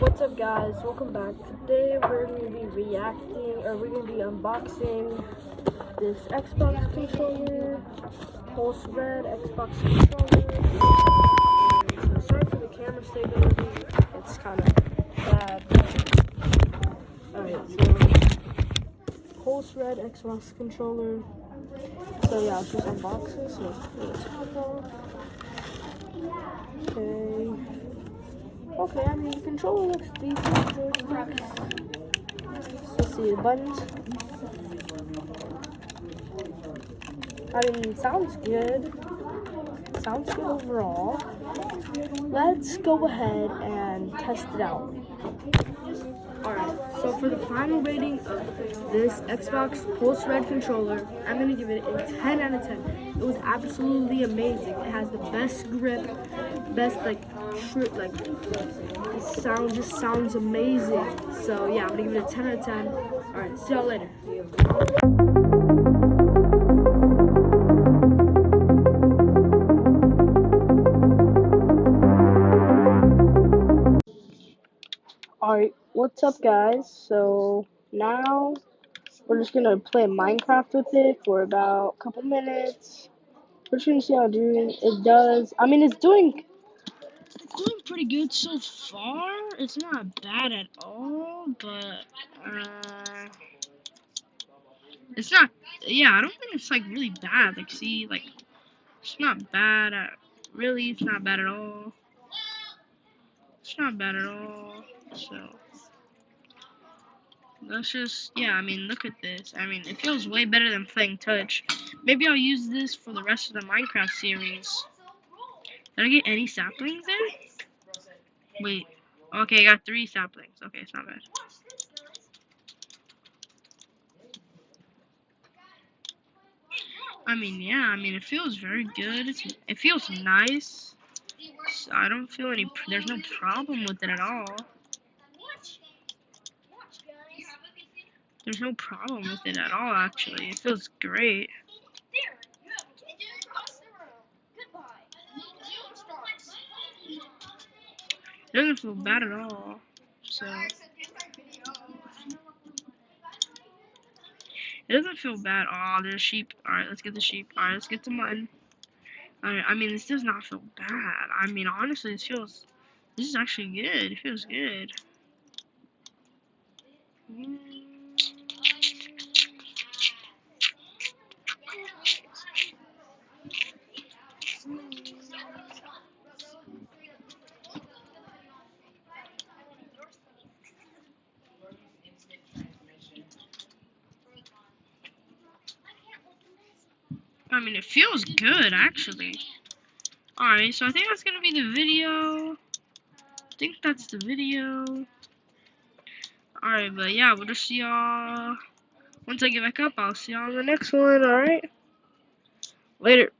What's up guys, welcome back. Today we're going to be unboxing this Xbox controller, Pulse Red Xbox controller. So sorry for the camera stability, it's kind of bad. Alright, so Pulse Red Xbox controller. So yeah, I'll just unbox this. So let's pull the top off. Okay, I mean the controller looks decent. Let's see the buttons. I mean, sounds good. Sounds good overall. Let's go ahead and test it out. Alright, so for the final rating of this Xbox Pulse Red controller, I'm going to give it a 10 out of 10. It was absolutely amazing. It has the best grip, best the sound just sounds amazing. So yeah, I'm going to give it a 10 out of 10. Alright, see y'all later. Alright, what's up guys? So now we're just gonna play Minecraft with it for about a couple minutes. We're just gonna see how it does. I mean, it's doing pretty good so far. It's not bad at all, but it's not. Yeah, I don't think it's like really bad. Like, see, like it's not bad at really. It's not bad at all. It's not bad at all. So. Let's just, yeah, I mean, look at this. I mean, it feels way better than playing touch. Maybe I'll use this for the rest of the Minecraft series. Did I get any saplings there? Wait. Okay, I got 3 saplings. Okay, it's not bad. I mean, yeah, I mean, it feels very good. It feels nice. So I don't feel there's no problem with it at all. There's no problem with it at all, actually. It feels great. It doesn't feel bad at all. So it doesn't feel bad. Oh, there's sheep. Alright, let's get the sheep. Alright, let's get the mutton. Alright, I mean, this does not feel bad. I mean, honestly, this is actually good. It feels good. I mean, it feels good, actually. Alright, so I think that's gonna be the video. I think that's the video. Alright, but yeah, we'll just see y'all. Once I get back up, I'll see y'all on the next one, alright? Later.